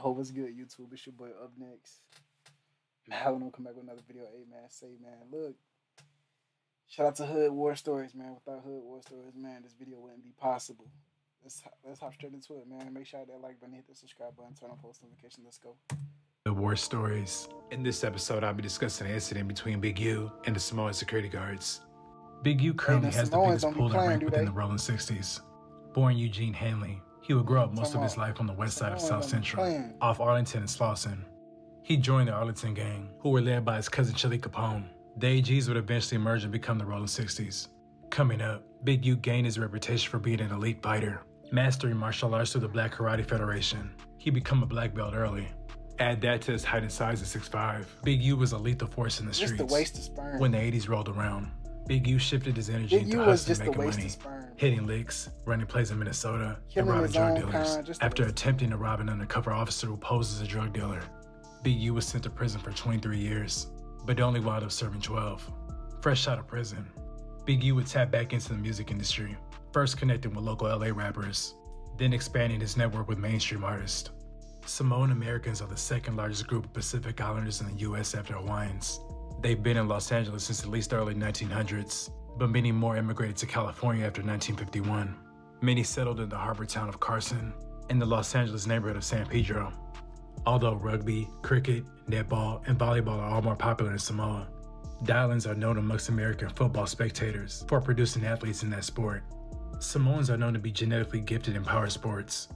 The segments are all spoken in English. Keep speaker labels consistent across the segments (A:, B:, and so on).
A: Yo, what's good, YouTube? It's your boy Up Next. Man, I don't come back with another video. Hey, man, look. Shout out to Hood War Stories, man. Without Hood War Stories, man, this video wouldn't be possible. Let's hop straight into it, man. Make sure that like button, hit the subscribe button, turn on post notifications. Let's go.
B: The War Stories. In this episode, I'll be discussing an incident between Big U and the Samoan security guards. Big U currently has the biggest pull and rank within the rolling 60s. Born Eugene Hanley, he would grow up most of his life on the west side of South Central, off Arlington and Slauson. He joined the Arlington gang, who were led by his cousin Chili Capone. The AGs would eventually merge and become the rolling 60s. Coming up, Big U gained his reputation for being an elite fighter, mastering martial arts through the Black Karate Federation. He became a black belt early. Add that to his height and size at 6'5", Big U was a lethal force in the streets.
A: Just a waste of sperm.
B: When the 80s rolled around, Big U shifted his energy into hustling and making money, hitting licks, running plays in Minnesota, and robbing drug dealers. After attempting to rob an undercover officer who posed as a drug dealer, Big U was sent to prison for 23 years, but only wound up serving 12. Fresh out of prison, Big U would tap back into the music industry, first connecting with local LA rappers, then expanding his network with mainstream artists. Samoan Americans are the second largest group of Pacific Islanders in the US after Hawaiians. They've been in Los Angeles since at least the early 1900s, but many more immigrated to California after 1951. Many settled in the harbor town of Carson and the Los Angeles neighborhood of San Pedro. Although rugby, cricket, netball, and volleyball are all more popular in Samoa, the islands are known amongst American football spectators for producing athletes in that sport. Samoans are known to be genetically gifted in power sports.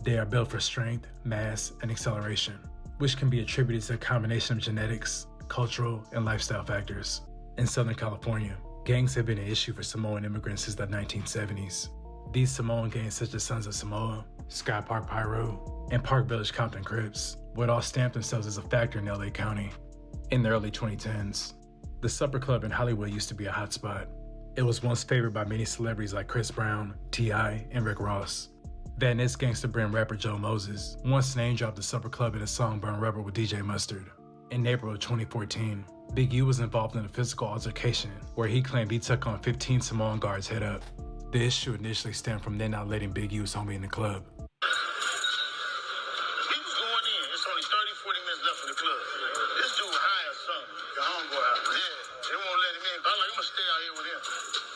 B: They are built for strength, mass, and acceleration, which can be attributed to a combination of genetics, cultural, and lifestyle factors. In Southern California, gangs have been an issue for Samoan immigrants since the 1970s. These Samoan gangs such as Sons of Samoa, Sky Park Pyro, and Park Village Compton Crips would all stamp themselves as a factor in LA County. In the early 2010s, the Supper Club in Hollywood used to be a hotspot. It was once favored by many celebrities like Chris Brown, T.I., and Rick Ross. Van Ness gangster brand rapper Joe Moses once name-dropped the Supper Club in a song Burn Rubber with DJ Mustard. In April of 2014, Big U was involved in a physical altercation where he claimed he took on 15 Samoan guards head up. The issue initially stemmed from them not letting Big U's homie in the club.
C: We was going in. It's only 30, 40 minutes left in the club. This dude high or something. Your homeboy out. Yeah, they won't let him in. I'm like, I'm gonna stay out here with him.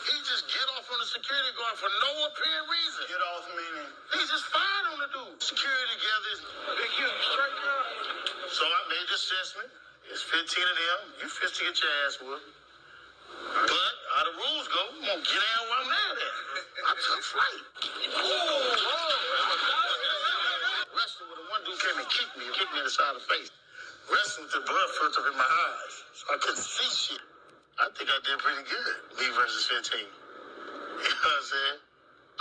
C: He just get off on the security guard for no apparent reason. Get off meaning? He just fired on the dude. Security gathers. Big U, straight up. So I made the assessment. It's 15 of them. You 50 get your ass whooped. But how the rules go, I'm gonna get down where I'm at. I took flight. Wrestling with one dude came and kicked me in the side of the face. Wrestling with the blood filter in my eyes. So I couldn't see shit. I think I did pretty good. Me versus 15. You know what I'm saying?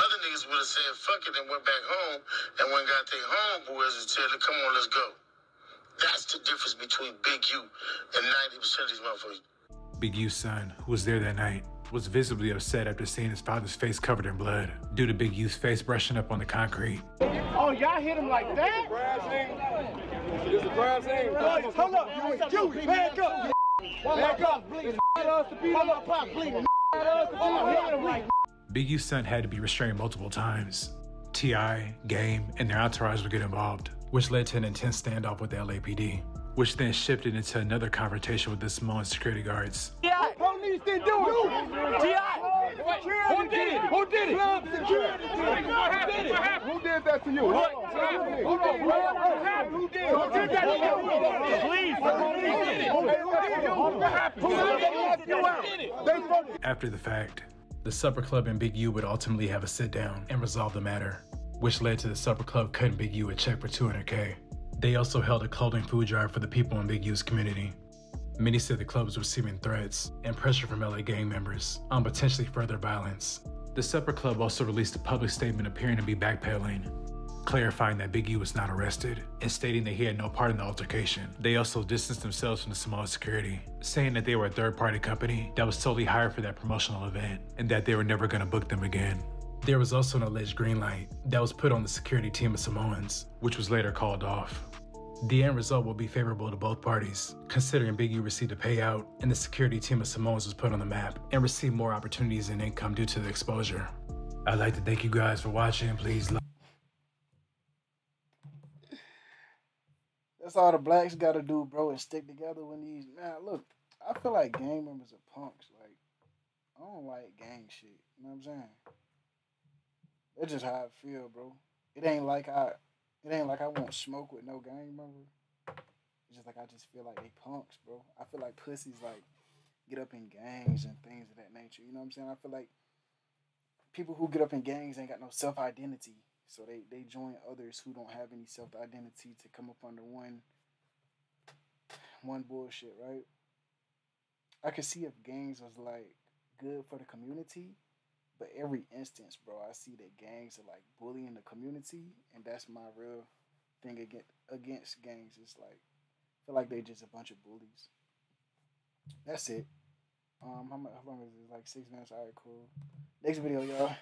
C: Other niggas would have said fuck it and went back home and went and got their homeboys and said, come on, let's go. That's the difference between Big U and 90% of these motherfuckers.
B: Big U's son, who was there that night, was visibly upset after seeing his father's face covered in blood due to Big U's face brushing up on the concrete.
D: Oh, y'all hit him like that?
E: It's a crime scene.
D: Hold up, you back up. Back up, please.
B: Big U's son had to be restrained multiple times. T.I., Game, and their entourage would get involved, which led to an intense standoff with the LAPD, which then shifted into another confrontation with the Samoan security guards.
D: Yeah, police didn't do it. T.I. Who did it? Who did it? What happened? Who did that to you? What happened? Who did that to you? Please.
B: After the fact, the Supper Club and Big U would ultimately have a sit-down and resolve the matter, which led to the Supper Club cutting Big U a check for $200K. They also held a clothing food drive for the people in Big U's community. Many said the club was receiving threats and pressure from LA gang members on potentially further violence. The Supper Club also released a public statement appearing to be backpedaling, clarifying that Big U was not arrested and stating that he had no part in the altercation. They also distanced themselves from the Samoan security, saying that they were a third-party company that was totally hired for that promotional event and that they were never going to book them again. There was also an alleged green light that was put on the security team of Samoans, which was later called off. The end result will be favorable to both parties, considering Big U received a payout and the security team of Samoans was put on the map and received more opportunities and income due to the exposure. I'd like to thank you guys for watching. Please like.
A: That's all the blacks gotta do, bro, and stick together when these look, I feel like gang members are punks. Like, I don't like gang shit. You know what I'm saying? That's just how I feel, bro. It ain't like I won't smoke with no gang member. It's just like I just feel like they punks, bro. I feel like pussies like get up in gangs and things of that nature. You know what I'm saying? I feel like people who get up in gangs ain't got no self identity. So they join others who don't have any self identity to come up under one bullshit, right? I could see if gangs was like good for the community, but every instance, bro, I see that gangs are like bullying the community, and that's my real thing against gangs. It's like I feel like they just a bunch of bullies. That's it. How long is it? Like 6 minutes. All right, cool. Next video, y'all.